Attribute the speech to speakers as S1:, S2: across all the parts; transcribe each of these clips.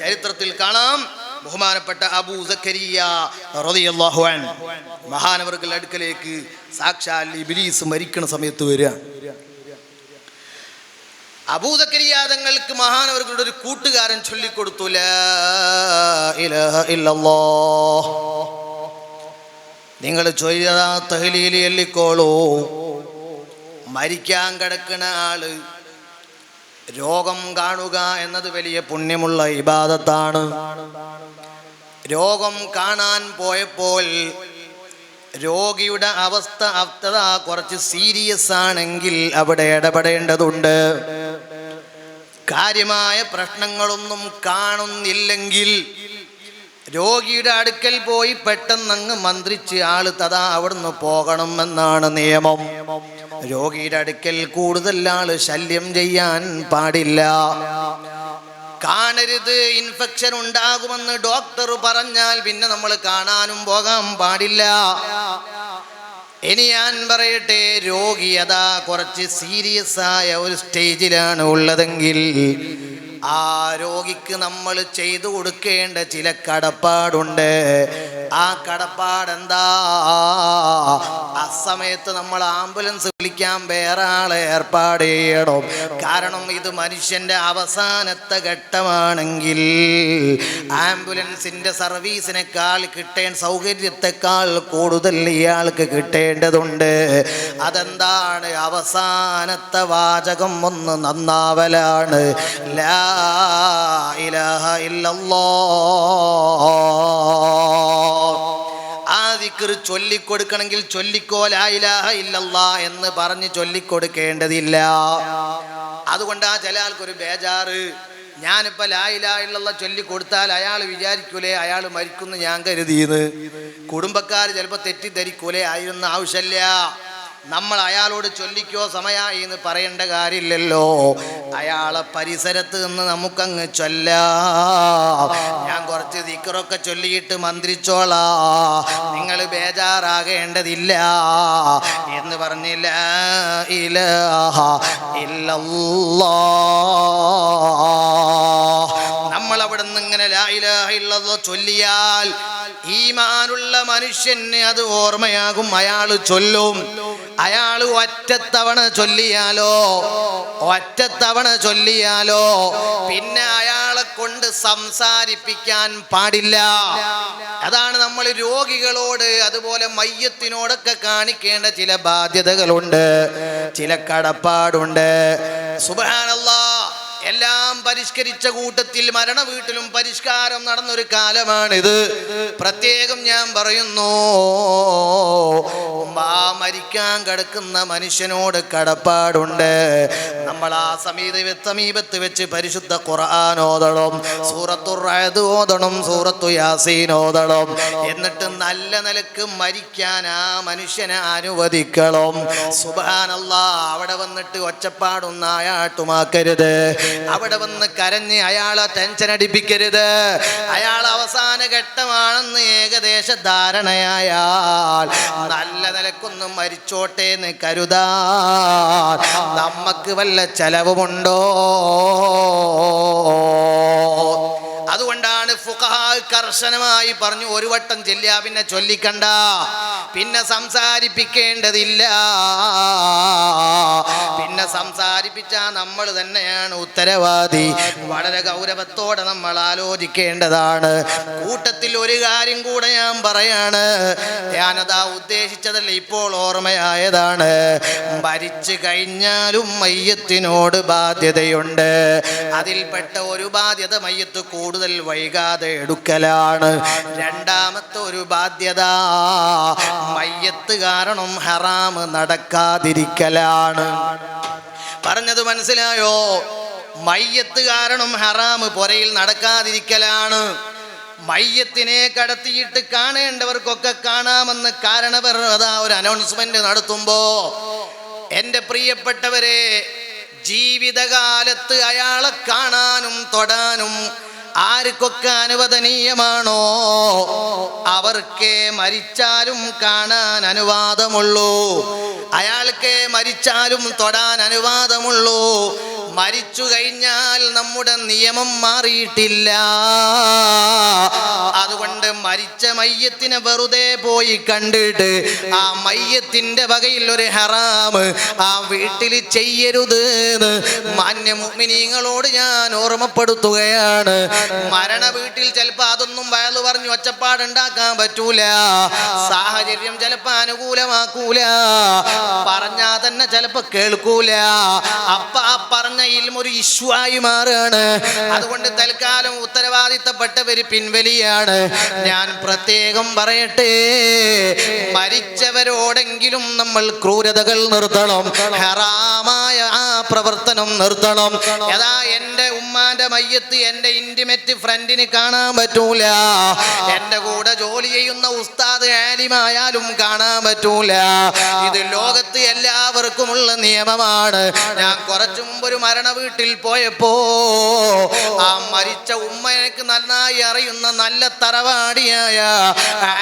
S1: ചരിത്രത്തിൽ കാണാം. ബഹുമാനപ്പെട്ട അബൂ സക്കരിയ റളിയല്ലാഹു അൻഹു മഹാനവറുകളുടെ അടുക്കലേക്ക് സാക്ഷാൽ ഇബ്ലീസ് മരിക്കുന്ന സമയത്ത് വരിക. അബൂ സക്കരിയ തങ്ങൾക്ക് മഹാനവറുകളുടെ ഒരു കൂട്ടുകാരൻ ചൊല്ലിക്കൊടുത്തു, ലാ ഇലാഹ ഇല്ലല്ലാഹ്. നിങ്ങൾ ചൊല്ലുക തഹ്ലീൽ ചൊല്ലിക്കോളൂ. മരിക്കാൻ കിടക്കുന്ന ആള് രോഗം കാണുക എന്നത് വലിയ പുണ്യമുള്ള ഇബാദത്താണ്. രോഗം കാണാൻ പോയപ്പോൾ രോഗിയുടെ അവസ്ഥ കുറച്ച് സീരിയസ് ആണെങ്കിൽ അവിടെ ഇടപെടേണ്ടതുണ്ട്. കാര്യമായ പ്രശ്നങ്ങളൊന്നും കാണുന്നില്ലെങ്കിൽ രോഗിയുടെ അടുക്കൽ പോയി പെട്ടെന്നങ്ങ് മന്ത്രിച്ച് ആള് അവിടുന്ന് പോകണം എന്നാണ് നിയമം. രോഗിയുടെ അടുക്കൽ കൂടുതൽ ആള് ശല്യം ചെയ്യാൻ പാടില്ല. കാണരുത്, ഇൻഫെക്ഷൻ ഉണ്ടാകുമെന്ന് ഡോക്ടർ പറഞ്ഞാൽ പിന്നെ നമ്മൾ കാണാനും പോകാൻ പാടില്ല. ഇനി ഞാൻ പറയട്ടെ, രോഗി അതാ കുറച്ച് സീരിയസ് ആയ ഒരു സ്റ്റേജിലാണ് ഉള്ളതെങ്കിൽ ആ രോഗിക്ക് നമ്മൾ ചെയ്തു കൊടുക്കേണ്ട ചില കടപ്പാടുണ്ട്. ആ കടപ്പാടെന്താ? ആ സമയത്ത് നമ്മൾ ആംബുലൻസ് വിളിക്കാൻ വേറെ ആളെ ഏർപ്പാട് ചെയ്യണം. കാരണം ഇത് മനുഷ്യന്റെ അവസാനത്തെ ഘട്ടമാണെങ്കിൽ ആംബുലൻസിന്റെ സർവീസിനേക്കാൾ സൗകര്യത്തെക്കാൾ കൂടുതൽ ഇയാൾക്ക് കിട്ടേണ്ടതുണ്ട്. അതെന്താണ്? അവസാനത്തെ വാചകം ഒന്ന് നന്നാവലാണ്, ലാ ഇലാഹ ഇല്ലല്ലാഹ്. ആ ദിക്ർ ചൊല്ലിക്കൊടുക്കണമെങ്കിൽ ചൊല്ലിക്കോ ലാ ഇലാഹ ഇല്ലല്ലാഹ് എന്ന് പറഞ്ഞ് ചൊല്ലിക്കൊടുക്കേണ്ടതില്ല. അതുകൊണ്ട് ആ ചില ആൾക്കൊരു ബേജാറ്, ഞാനിപ്പോൾ ലാ ഇലാഹ ഇല്ലല്ലാഹ് ചൊല്ലിക്കൊടുത്താൽ അയാൾ വിചാരിക്കൂലേ അയാൾ മരിക്കുന്നു ഞാൻ കരുതിയെന്ന്. കുടുംബക്കാർ ചിലപ്പോൾ തെറ്റിദ്ധരിക്കൂലേ? ആയിരുന്ന ആവശ്യമില്ല. നമ്മൾ അയാളോട് ചൊല്ലിക്കോ സമയായി എന്ന് പറയേണ്ട കാര്യമില്ലല്ലോ. അയാളെ പരിസരത്ത് നിന്ന് നമുക്കങ്ങ് ചൊല്ലാം. ഞാൻ കുറച്ച് ദിക്റൊക്കെ ചൊല്ലിയിട്ട് മന്ത്രിച്ചോളാ, നിങ്ങൾ ബേജാറാകേണ്ടതില്ല എന്ന് പറഞ്ഞില്ല. ഇലാഹ ഇല്ലല്ലാഹ്. നമ്മൾ അവിടെ നിന്ന് ഇങ്ങനെ ലാ ഇലാഹ ഇല്ലല്ലാഹ് ചൊല്ലിയാൽ ഈമാനുള്ള മനുഷ്യന് അത് ഓർമ്മയാകും. അയാൾ ചൊല്ലും. അയാൾ ഒറ്റത്തവണ ചൊല്ലിയാലോ പിന്നെ അയാളെ കൊണ്ട് സംസാരിപ്പിക്കാൻ പാടില്ല. അതാണ് നമ്മൾ രോഗികളോട് അതുപോലെ മയ്യത്തിനോടൊക്കെ കാണിക്കേണ്ട ചില ബാധ്യതകളുണ്ട്, ചില കടപ്പാടുണ്ട്. സുബ്ഹാനല്ലാഹ്. എല്ലാം പരിഷ്കരിച്ച കൂട്ടത്തിൽ മരണ വീട്ടിലും പരിഷ്കാരം നടന്നൊരു കാലമാണിത്. പ്രത്യേകം ഞാൻ പറയുന്നു, മരിക്കാൻ കിടക്കുന്ന മനുഷ്യനോട് കടപ്പാടുണ്ട്. നമ്മൾ ആ സമീപത്ത് വെച്ച് പരിശുദ്ധ ഖുർആൻ ഓതണം, സൂറത്തുർ റഅദ് ഓതണം, സൂറത്തു യാസീൻ ഓതണം. എന്നിട്ട് നല്ല നിലക്ക് മരിക്കാൻ ആ മനുഷ്യനെ അനുവദിക്കണം. സുബ്ഹാനല്ലാഹ്. അവിടെ വന്നിട്ട് ഒച്ചപ്പാടൊന്നും ആയാട്ടുമാക്കരുത്. അവിടെ വന്ന് കരഞ്ഞ് അയാളെ ടെൻഷൻ അടിപ്പിക്കരുത്. അയാൾ അവസാന ഘട്ടമാണെന്ന് ഏകദേശ ധാരണയായാൽ നല്ല നിലക്കൊന്നും മരിച്ചോട്ടെ എന്ന് കരുതാൻ നമുക്ക് വല്ല ചെലവുമുണ്ടോ? അതുകൊണ്ടാണ് ഫുഖഹാ കർശനമായി പറഞ്ഞു, ഒരു വട്ടം ചൊല്ലിയാ പിന്നെ ചൊല്ലിക്കണ്ട, പിന്നെ സംസാരിപ്പിക്കേണ്ടതില്ല. പിന്നെ സംസാരിപ്പിച്ചാൽ നമ്മൾ തന്നെയാണ് ഉത്തരവാദി. വളരെ ഗൗരവത്തോടെ നമ്മൾ ആലോചിക്കേണ്ടതാണ്. കൂട്ടത്തിൽ ഒരു കാര്യം കൂടെ ഞാൻ പറയാണ്, ഞാനതാ ഉദ്ദേശിച്ചതല്ല, ഇപ്പോൾ ഓർമ്മയായതാണ്. മരിച്ചു കഴിഞ്ഞാലും മയ്യത്തിനോട് ബാധ്യതയുണ്ട്. അതിൽപ്പെട്ട ഒരു ബാധ്യത മയ്യത്ത് കൂടുതൽ വൈകാതെ എടുക്കലാണ്. രണ്ടാമത്തെ ഒരു ബാധ്യത മയ്യത്ത് കാരണം ഹറാം നടക്കാതിരിക്കലാണ്. പറഞ്ഞത് മനസ്സിലായോ? മയ്യത്ത് കാരണം ഹറാം പുരയിൽ നടക്കാതിരിക്കലാണ്. മയ്യത്തിനെ കടത്തിയിട്ട് കാണേണ്ടവർക്കൊക്കെ കാണാമെന്ന് കാരണവർ അതാ ഒരു അനൗൺസ്മെന്റ് നടത്തുമ്പോ, എൻ്റെ പ്രിയപ്പെട്ടവരെ, ജീവിതകാലത്ത് അയാളെ കാണാനും തൊടാനും ആർക്കൊക്കെ അനുവദനീയമാണോ അവർക്കേ മരിച്ചാലും കാണാൻ അനുവാദമുള്ളൂ. അയാൾക്ക് മരിച്ചാലും തൊടാൻ അനുവാദമുള്ളൂ. മരിച്ചു കഴിഞ്ഞാൽ നമ്മുടെ നിയമം മാറിയിട്ടില്ല. അതുകൊണ്ട് മരിച്ച മയ്യത്തിനെ വെറുതെ പോയി കണ്ടിട്ട് ആ മയ്യത്തിന്റെ വകയിൽ ഒരു ഹറാം ആ വീട്ടിൽ ചെയ്യരുത് എന്ന് മാന്യ മുഅ്മിനീങ്ങളോട് ഞാൻ ഓർമ്മപ്പെടുത്തുകയാണ്. മരണ വീട്ടിൽ ചിലപ്പോൾ അതൊന്നും വയലു പറഞ്ഞു ഒച്ചപ്പാടുണ്ടാക്കാൻ പറ്റൂല. സാഹചര്യം ചിലപ്പോ അനുകൂലമാക്കൂല, പറഞ്ഞാ തന്നെ ചിലപ്പോ കേൾക്കൂല. അപ്പ ആ പറഞ്ഞ ഇൽമ ഒരു ഇഷ്യൂ ആയി മാറുകയാണ്. അതുകൊണ്ട് തൽക്കാലം ഉത്തരവാദിത്തപ്പെട്ടവര് പിൻവലിയാണ്. ഞാൻ പ്രത്യേകം പറയട്ടെ, മരിച്ചവരോടെങ്കിലും നമ്മൾ ക്രൂരതകൾ നിർത്തണം, ഹറാമായ ആ പ്രവർത്തനം നിർത്തണം. ഏതാ എന്റെ ഉമ്മാന്റെ മയ്യത്ത് എന്റെ ഇന്റിമേറ്റ് ഫ്രണ്ടിന് കാണാൻ പറ്റൂല, എന്റെ കൂടെ ജോലി ചെയ്യുന്ന ഉസ്താദ് ആലിമായാലും കാണാൻ പറ്റൂല. ഇത് ലോകത്ത് എല്ലാവർക്കുമുള്ള നിയമമാണ്. ഞാൻ കുറച്ചു മുമ്പ് ഒരു മരണ വീട്ടിൽ പോയപ്പോ ആ മരിച്ച ഉമ്മയ്ക്ക് നന്നായി അറിയുന്ന നല്ല തറവാടിയായ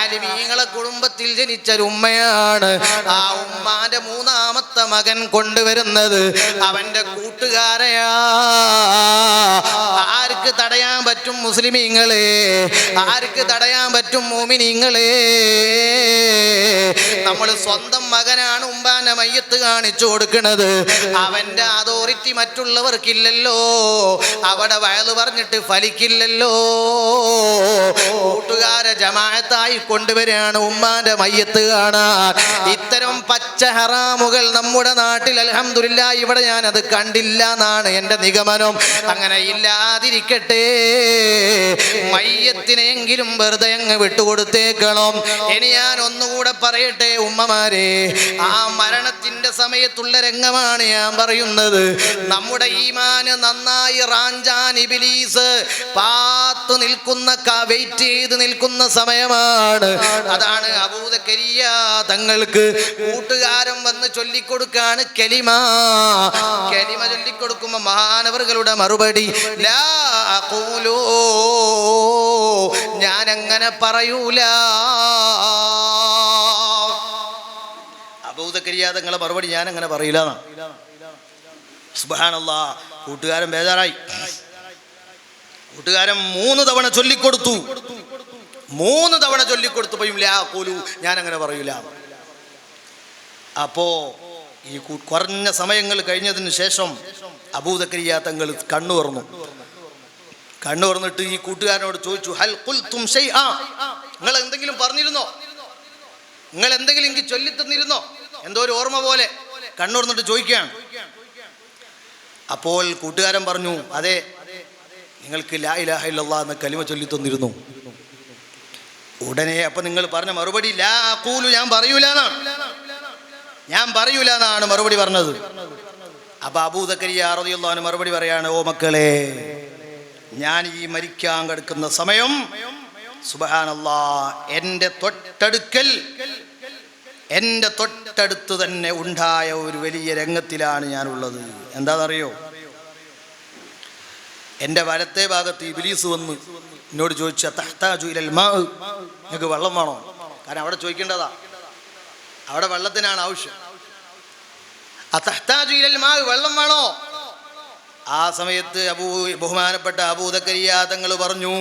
S1: ആലിമീങ്ങളെ കുടുംബത്തിൽ ജനിച്ച ഒരു ഉമ്മയാണ്. ആ ഉമ്മാന്റെ മൂന്നാമത്തെ മകൻ കൊണ്ടുവരുന്നത് അവന്റെ കൂട്ടുകാരെയാ. ആർക്ക് തടയാൻ പറ്റും മുസ്ലിമീങ്ങളെ? ആർക്ക് തടയാൻ പറ്റും മോമിനീങ്ങളെ? നമ്മൾ സ്വന്തം മകനാണ് ഉമ്മാന്റെ മയ്യത്ത് കാണിച്ചു കൊടുക്കുന്നത്. അവന്റെ അതോറിറ്റി മറ്റുള്ളവർക്കില്ലല്ലോ, അവിടെ വയല് പറഞ്ഞിട്ട് ഫലിക്കില്ലല്ലോ. കൂട്ടുകാരെ ജമാഅത്തായി കൊണ്ടുവരികയാണ് ഉമ്മാന്റെ മയ്യത്ത് കാണാൻ. ഇത്തരം പച്ച ഹറാമുകൾ നമ്മുടെ നാട്ടിൽ അൽഹംദുലില്ലാഹ് ഇവിടെ ഞാൻ അത് കണ്ടില്ല എന്നാണ് എൻ്റെ നിഗമനം. അങ്ങനെ ഇല്ലാതിരിക്കട്ടെ, മയ്യത്തിനെങ്കിലും വെറുതെ അങ്ങ് വിട്ടുകൊടുത്തേക്കണം. ഇനി ഞാൻ ഒന്നുകൂടെ പറയട്ടെ ഉമ്മമാരെ, ആ മരണത്തിന്റെ സമയത്തുള്ള രംഗമാണ് ഞാൻ പറയുന്നത്. നമ്മുടെ ഈമാന് നന്നായി റാഞ്ചാൻ ഇബ്ലീസ് പാത്തു നിൽക്കുന്ന, വെയിറ്റ് ചെയ്ത് നിൽക്കുന്ന സമയമാണ്. അതാണ് അബൂ സക്കരിയ തങ്ങൾക്ക് കൂട്ടുകാരൻ വന്ന് ചൊല്ലിക്കൊടുക്കാണ് കലിമ. കലിമ ചൊല്ലിക്കൊടുക്കുമ്പോ മഹാനവറുകളുടെ മറുപടി ലാ അഖൂലു, ഞാനങ്ങനെ പറയൂല. അബൂ സക്കരിയ തങ്ങളെ മറുപടി ഞാനങ്ങനെ പറയില്ല. സുബ്ഹാനല്ലാഹ്, കൂട്ടുകാരൻ ബേജാറായി. കൂട്ടുകാരൻ 3 തവണ ചൊല്ലിക്കൊടുത്തു. 3 തവണ ചൊല്ലിക്കൊടുത്തപ്പോഴും ലാ അഖൂലു, ഞാനങ്ങനെ പറയൂല. അപ്പോ ഈ കുറഞ്ഞ സമയങ്ങൾ കഴിഞ്ഞതിന് ശേഷം അബൂ സക്കരിയ തങ്ങൾ കണ്ണു തുറന്നു. കണ്ണു തുറന്നിട്ട് ഈ കൂട്ടുകാരനോട് ചോദിച്ചു, ഹൽ ഖുൽതും ശൈആ, നിങ്ങൾ എന്തെങ്കിലും പറഞ്ഞിരുന്നോ? നിങ്ങൾ എന്തെങ്കിലും എനിക്ക് ചൊല്ലിത്തന്നിരുന്നോ? എന്തോ ഒരു ഓർമ്മ പോലെ കണ്ണു തുറന്നിട്ട് ചോദിക്കുകയാണ്. അപ്പോൾ കൂട്ടുകാരൻ പറഞ്ഞു, അതെ, നിങ്ങൾക്ക് ലാ ഇലാഹ ഇല്ലല്ലാഹ് എന്ന കലിമ ചൊല്ലിത്തന്നിരുന്നു. ഉടനെ അപ്പൊ നിങ്ങൾ പറഞ്ഞ മറുപടി ലാ അഖൂലു, ഞാൻ പറയൂല എന്നാണ്. ഞാൻ പറയൂല എന്നാണ് മറുപടി പറഞ്ഞത്. അപ്പൊ അബൂ സക്കരിയ റളിയല്ലാഹു അൻഹു മറുപടി പറയാണ്, ഓ മക്കളെ, ഞാൻ ഈ മരിക്കാൻ കിടക്കുന്ന സമയം സുബ്ഹാനല്ലാഹ് എൻ്റെ തൊട്ടടുത്ത് തന്നെ ഉണ്ടായ ഒരു വലിയ രംഗത്തിലാണ് ഞാനുള്ളത്. എന്താണെന്നറിയോ? എൻ്റെ വലത്തെ ഭാഗത്ത് ഇബ്ലീസ് വന്ന് എന്നോട് ചോദിച്ച തഹ്താജു ഇലൽ മാ, നിങ്ങൾക്ക് വെള്ളം വേണോ? കാരണം അവിടെ ചോദിക്കേണ്ടതാ, അവിടെ വെള്ളത്തിനാണ് ആവശ്യം. തഹ്താജു ഇലൽ മാ, വെള്ളം വേണോ? ആ സമയത്ത് ബഹുമാനപ്പെട്ട അബൂ സക്കരിയ തങ്ങൾ പറഞ്ഞു,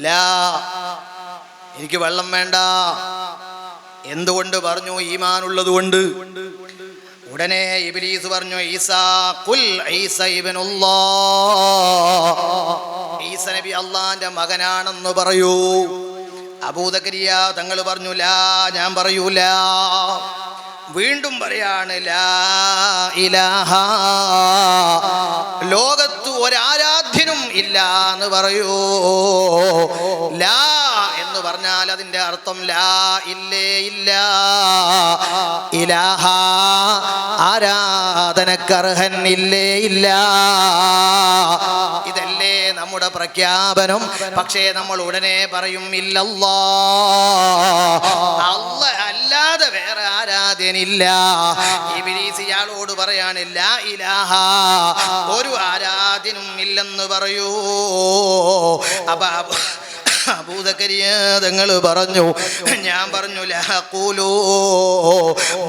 S1: ലാ, എനിക്ക് വെള്ളം വേണ്ട. എന്തുകൊണ്ട് പറഞ്ഞു? ഈമാനുള്ളത് കൊണ്ട്. ഉടനെ ഇബ്ലീസ് പറഞ്ഞു, ഈസാ ഖുൽ ഈസ ഇബ്നുല്ലാഹ്, ഈസ നബി അല്ലാഹുവിന്റെ മകനാണെന്ന് പറയൂ. അബൂ സക്കരിയ തങ്ങൾ പറഞ്ഞു, ലാ, ഞാൻ പറയൂല. വീണ്ടും പറയാണ്, ലാ ഇലാഹ, ലോകത്ത് ഒരാരാധ്യനും ഇല്ല എന്ന് പറയൂ. ലാ എന്ന് പറഞ്ഞാൽ അതിന്റെ അർത്ഥം ലാ, ഇല്ലേ ഇല്ല. ഇലാഹ, ആരാധനക്കർഹൻ ഇല്ലേ ഇല്ല. ഇതല്ലേ നമ്മുടെ പ്രഖ്യാപനം. പക്ഷേ നമ്മൾ ഉടനെ പറയും ഇല്ലല്ലാഹ്, അല്ലാഹ് അല്ലാതെ വേറെ ആരാധ്യനില്ല. ഇബ്ലീസ് ഇയാളോട് പറയാണ്, ലാ ഇലാഹ, ഒരു ആരാധ്യനും ഇല്ലെന്ന് പറയൂ. അപ്പൊ അബൂ സക്കരിയ തങ്ങൾ പറഞ്ഞു, ഞാൻ പറഞ്ഞു ലാ ഖൂലു,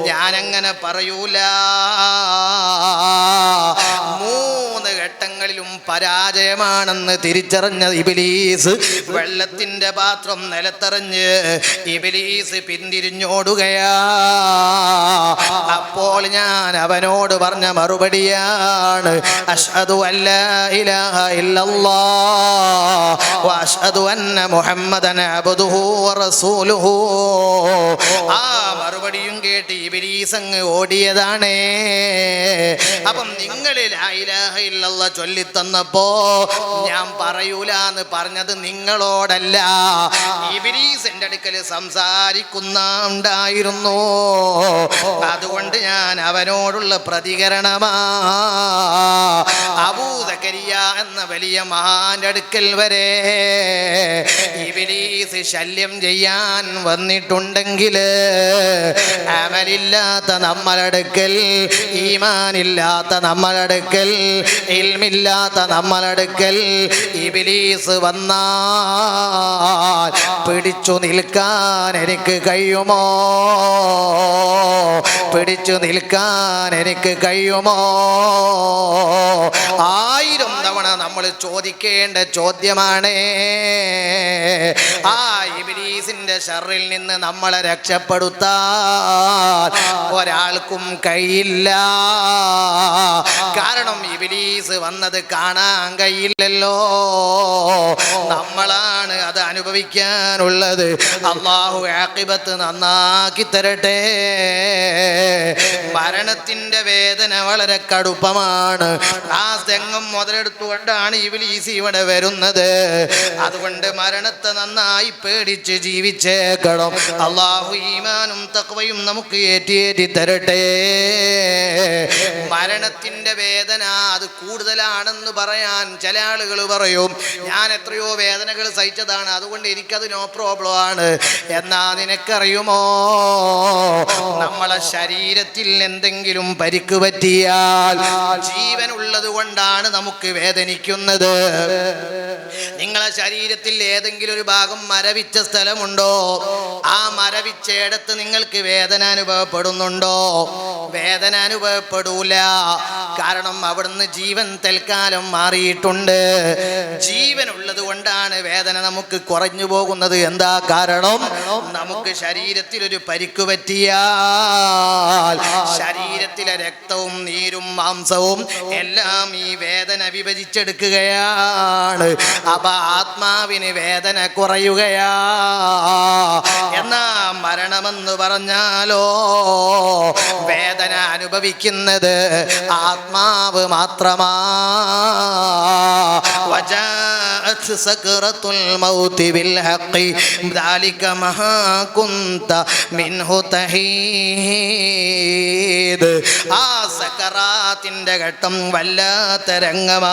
S1: ഞാനങ്ങനെ പറയൂല. 3 ഘട്ടങ്ങളിലും പരാജയമാണെന്ന് തിരിച്ചറിഞ്ഞ ഇബ്ലീസ് വെള്ളത്തിന്റെ പാത്രം നിലത്തെറിഞ്ഞ് ഇബ്ലീസ് പിന്തിരിഞ്ഞോടുകയാ. അപ്പോൾ ഞാൻ അവനോട് പറഞ്ഞ മറുപടിയാണ് അഷ്ഹദു അല്ലാ ഇലാഹ ഇല്ലല്ലാഹ് വ അഷ്ഹദു അന്ന മുഹമ്മദൻ അബ്ദുഹു വ റസൂലുഹു. ആ മറുപടിയും കേട്ട് ഇബ്ലീസ് അങ്ങ് ഓടിയതാണ്. അപ്പം നിങ്ങൾ ലാ ഇലാഹ ഇല്ലല്ലാഹ് ചൊല്ലിത്തന്നപ്പോ ഞാൻ പറയൂലെന്ന് പറഞ്ഞത് നിങ്ങളോടല്ല, ഇബ്ലീസ് എൻ്റെ അടുക്കൽ സംസാരിക്കുന്നുണ്ടായിരുന്നു. അതുകൊണ്ട് ഞാൻ അവനോടുള്ള പ്രതികരണമാ. അബൂ സക്കരിയ എന്ന വലിയ മഹാന്റെ അടുക്കൽ വരെ ഇബ്ലീസ് ശല്യം ചെയ്യാൻ വന്നിട്ടുണ്ടെങ്കിൽ അമലില്ലാത്ത നമ്മളടുക്കൽ, ഈമാനില്ലാത്ത നമ്മളടുക്കൽ, ഇൽമില്ലാത്ത നമ്മളടുക്കൽ ഇബ്ലീസ് വന്നാൽ പിടിച്ചു നിൽക്കാൻ എനിക്ക് കഴിയുമോ? പിടിച്ചു നിൽക്കാൻ എനിക്ക് കഴിയുമോ? 1000 തവണ നമ്മൾ ചോദിക്കേണ്ട ചോദ്യമാണ്. ആ ഇബ്ലീസിന്റെ ശർറിൽ നിന്ന് നമ്മളെ രക്ഷപ്പെടുത്താൻ ഒരാൾക്കും കഴിയില്ല. കാരണം ഇബ്ലീസ് വന്നത് കാണാൻ കഴിയില്ലല്ലോ, നമ്മളാണ് അത് അനുഭവിക്കാനുള്ളത്. അല്ലാഹു ആഖിബത്ത് നന്നാക്കി തരട്ടെ. മരണത്തിന്റെ വേദന വളരെ കടുപ്പമാണ്. ആ തെങ്ങും മുതലെടുത്തുകൊണ്ടാണ് ഇബ്ലീസ് ഇവിടെ വരുന്നത്. അതുകൊണ്ട് മരണത്തെ നന്നായി പേടിച്ച് ജീവിച്ചേക്കണം. അല്ലാഹു ഈമാനും തഖ്വയും നമുക്ക് ഏറ്റി തരട്ടെ. മരണത്തിന്റെ വേദന അത് കൂടുതലാണെന്ന് പറയാൻ ചില ആളുകൾ പറയും, ഞാൻ എത്രയോ വേദനകൾ സഹിച്ചതാണ്, അതുകൊണ്ട് എനിക്കത് നോ പ്രോബ്ലം ആണ്. എന്നാ നിനക്കറിയുമോ, നമ്മളെ ശരീരത്തിൽ എന്തെങ്കിലും പരിക്ക് പറ്റിയാൽ ജീവനുള്ളത് കൊണ്ടാണ് നമുക്ക് വേദനിക്കുന്നത്. നിങ്ങളെ ശരീരത്തിൽ ഏതെങ്കിലും ഒരു ഭാഗം മരവിച്ച സ്ഥലമുണ്ടോ? ആ മരവിച്ചയിടത്ത് നിങ്ങൾക്ക് വേദന അനുഭവപ്പെടുന്നുണ്ടോ? വേദന അനുഭവപ്പെടൂല. കാരണം അവിടുന്ന് ജീവൻ തൽക്കാലം മാറിയിട്ടുണ്ട്. ജീവനുള്ളത് കൊണ്ടാണ് വേദന നമുക്ക് കുറഞ്ഞു പോകുന്നത്. എന്താ കാരണം? നമുക്ക് ശരീരത്തിൽ ഒരു പരിക്ക് പറ്റിയാൽ ശരീരത്തിലെ രക്തവും നീരും മാംസവും എല്ലാം ഈ വേദന വിഭജിച്ചെടുക്കുകയാണ്. അപ്പൊ ആത്മാവിന് വേദന കുറയുകയാ. എന്നാ മരണമെന്ന് പറഞ്ഞാലോ വേദന അനുഭവിക്കുന്നത് ആത്മാവ് മാത്രമാ. وجاءت سكرة الموت بالحق ذلك ما كنت منه تحيد. ആ സക്കറാത്തിന്റെ ഘട്ടം വല്ലാത്ത രംഗമാണ്.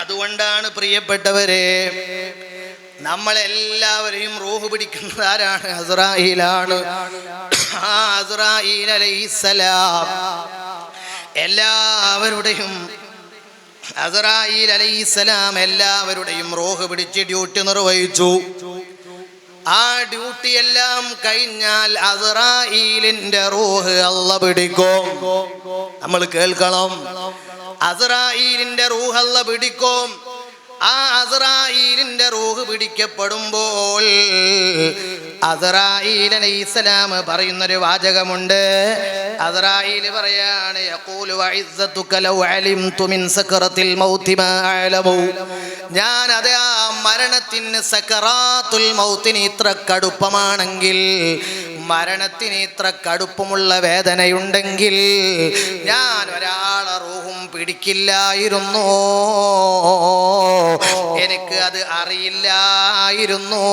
S1: അതുകൊണ്ടാണ് പ്രിയപ്പെട്ടവരെ, നമ്മളെല്ലാവരെയും റൂഹ് പിടിക്കുന്നത് ആരാണ്? അസ്രായീലാണ്. ആ അസ്രായീൽ അലൈഹിസ്സലാം എല്ലാവരുടെയും അസ്രായീൽ അലൈഹിസ്സലാം എല്ലാവരുടെയും റൂഹ് പിടിച്ച് ഡ്യൂട്ടി നിർവഹിച്ചു. ആ ഡ്യൂട്ടി എല്ലാം കഴിഞ്ഞാൽ അസ്രായീലിന്റെ റൂഹ് അല്ലാഹ് പിടിക്കും. നമ്മൾ കേൾക്കണം, അസ്രായീലിന്റെ റൂഹ് അല്ലാഹ് പിടിക്കും. ആ അസ്രായീലിന്റെ റൂഹ് പിടിക്കപ്പെടുമ്പോൾ അസ്രായീൽ അലൈഹിസ്സലാം പറയുന്നൊരു വാചകമുണ്ട്. അസ്രായീൽ പറയാണ്, യഖൂലു വഇസ്സതുക ലൗ അലിംതു മിൻ സക്റത്തിൽ മൗതി മാ അലമു. ഞാൻ അത് ആ മരണത്തിന്, സക്കറാത്തുൽ മൗത്തിന് ഇത്ര കടുപ്പമാണെങ്കിൽ, മരണത്തിന് ഇത്ര കടുപ്പമുള്ള വേദനയുണ്ടെങ്കിൽ ഞാൻ ഒരാളെ റൂഹും പിടിക്കില്ലായിരുന്നു. എനിക്ക് അത് അറിയില്ലായിരുന്നു.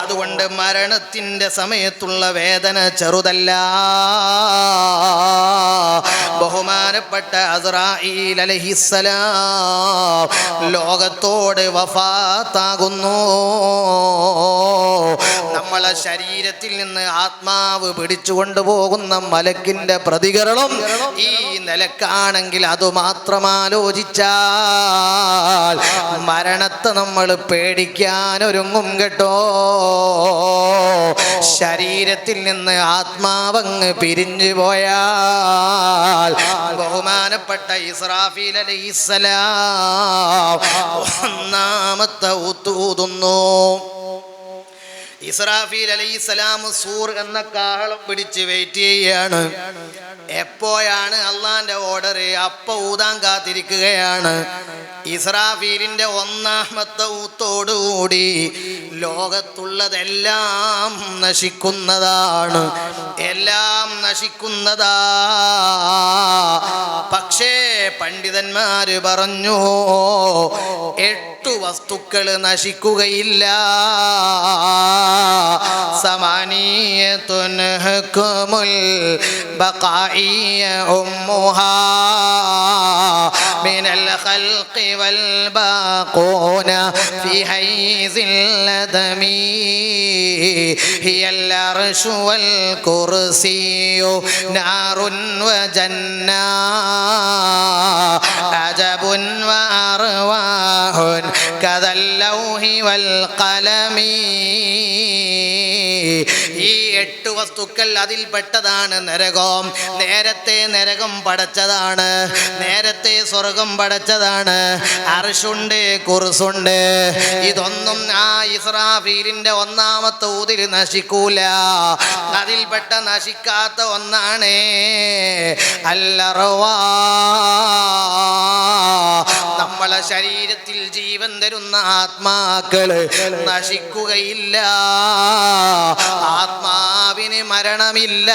S1: അതുകൊണ്ട് മരണത്തിന്റെ സമയത്തുള്ള വേദന ചെറുതല്ല. ബഹുമാനപ്പെട്ട അസ്റായീൽ അലൈഹിസ്സലാം ലോകത്തോട് വഫാത്താകുന്നു. നമ്മളെ ശരീരത്തിൽ നിന്ന് ആത്മാവ് പിടിച്ചു കൊണ്ടുപോകുന്ന മലക്കിന്റെ പ്രതികരണം ഈ നിലക്കാണെങ്കിൽ അതുമാത്രം ആലോചിച്ചാൽ മരണത്തെ നമ്മൾ പേടിക്കാൻ ഒരുങ്ങും കേട്ടോ. ശരീരത്തിൽ നിന്ന് ആത്മാവങ്ങ് പിരിഞ്ഞു പോയാൽ ബഹുമാനപ്പെട്ട ഇസ്രാഫീൽ അലൈഹിസ്സലാം ഒന്നാമത്തെ ഊത്തൂതുന്നു. ഇസ്രാഫീൽ അലൈഹിസ്സലാം സൂർ എന്ന കാഹളം പിടിച്ച് വെയിറ്റ് ചെയ്യാണ്. എപ്പോഴാണ് അള്ളാന്റെ ഓർഡർ അപ്പ ഊതാൻ കാത്തിരിക്കുകയാണ്. ഇസ്രാഫീലിന്റെ ഒന്നാമത്തെ ഊത്തോടുകൂടി ലോകത്തുള്ളതെല്ലാം നശിക്കുന്നതാണ്, എല്ലാം നശിക്കുന്നതാ. പക്ഷേ പണ്ഡിതന്മാര് പറഞ്ഞു 8 വസ്തുക്കൾ നശിക്കുകയില്ല. സമാനിയത്തുൻ ഹുക്മുൽ ബഖാഇയ ഉമ്മുഹാ മിനൽ ഖൽഖി വൽ ബാഖൂന ഫി ഹൈസിൽ ലദമി ഹിയൽ അർശു വൽ കുർസിയു നാറുൻ വ ജന്നാ അജബുൻ വ അർവാഹുൻ കദൽ ലൗഹി വൽ ഖലമി. ഈ 8 വസ്തുക്കൾ അതിൽപ്പെട്ടതാണ് നരകം. നേരത്തെ നരകം പടച്ചതാണ്, നേരത്തെ സ്വർഗം പടച്ചതാണ്. അർശുണ്ട്, കുർസുണ്ട്. ഇതൊന്നും ആ ഇസ്രാഫീലിന്റെ ഒന്നാമത്തെ ഊതിൽ നശിക്കൂല. അതിൽപ്പെട്ട നശിക്കാത്ത ഒന്നാണ് അൽ-അർവാ. നമ്മളെ ശരീരത്തിൽ ജീവൻ തരുന്ന ആത്മാക്കള് നശിക്കുകയില്ല. ആത്മാവിന് മരണമില്ല.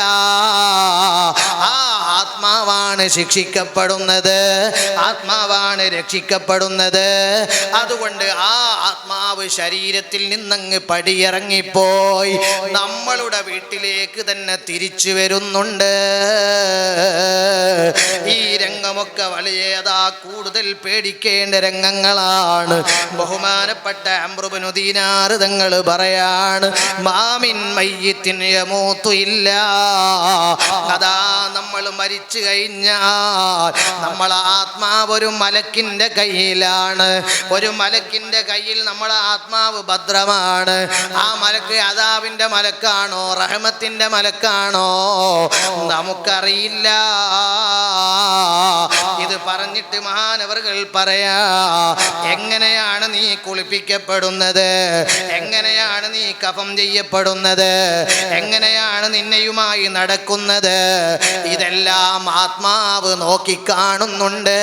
S1: ആ ആത്മാവാണ് ശിക്ഷിക്കപ്പെടുന്നത്, ആത്മാവാണ് രക്ഷിക്കപ്പെടുന്നത്. അതുകൊണ്ട് ആ ആത്മാവ് ശരീരത്തിൽ നിന്നങ്ങ് പടിയിറങ്ങിപ്പോയി നമ്മളുടെ വീട്ടിലേക്ക് തന്നെ തിരിച്ചു വരുന്നുണ്ട്. ഈ രംഗമൊക്കെ വലിയതാ, കൂടുതൽ പേടിക്കേണ്ട രംഗങ്ങളാണ്. ബഹുമാനപ്പെട്ട അംറു ഇബ്നു ദീനാർ തങ്ങൾ പറയാണ്, മാമിൻ മയ്യിത്തിൻ യമൂതു ഇല്ലാ. അതാ നമ്മൾ മരിച്ചു കഴിഞ്ഞാൽ നമ്മളെ ആത്മാവ് ഒരു മലക്കിന്റെ കയ്യിലാണ്. ഒരു മലക്കിന്റെ കയ്യിൽ നമ്മളെ ആത്മാവ് ഭദ്രമാണ്. ആ മലക്ക് അദാബിന്റെ മലക്കാണോ റഹ്മത്തിന്റെ മലക്കാണോ നമുക്കറിയില്ല. ഇത് പറഞ്ഞിട്ട് മഹാനവറുകൾ പറയാ, എങ്ങനെയാണ് നീ കുളിപ്പിക്കപ്പെടുന്നത്, എങ്ങനെയാണ് നീ കഫം ചെയ്യപ്പെടുന്നത്, എങ്ങനെയാണ് നിന്നെയുമായി നടക്കുന്നത്, ഇതെല്ലാം ആത്മാവ് നോക്കിക്കാണുന്നുണ്ട്.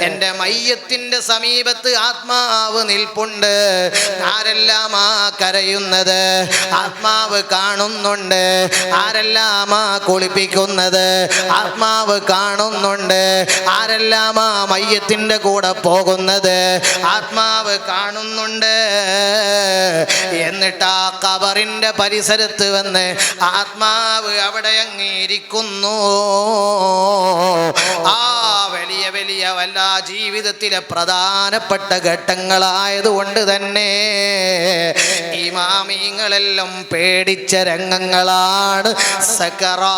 S1: എൻ്റെ മയ്യത്തിന്റെ സമീപത്ത് ആത്മാവ് നിൽപ്പുണ്ട്. ആരെല്ലാമാ കരയുന്നത് ആത്മാവ് കാണുന്നുണ്ട്. ആരെല്ലാമാ കുളിപ്പിക്കുന്നത് ആത്മാവ് കാണുന്നുണ്ട്. ആരെല്ലാമാ മയ്യത്തിന്റെ കൂടെ പോകുന്നത് ആത്മാവ് കാണുന്നുണ്ട്. എന്നിട്ട് ആ ഖബറിന്റെ പരിസരത്ത് വന്ന് ആത്മാവ് അവിടെ അങ്ങിരിക്കുന്നു. ആ വലിയ വലിയ വല്ല ജീവിതത്തിലെ പ്രധാനപ്പെട്ട ഘട്ടങ്ങളായതുകൊണ്ട് തന്നെ ഇമാമിങ്ങളെല്ലാം പേടിച്ച രംഗങ്ങളാണ് സക്കറാത്ത്.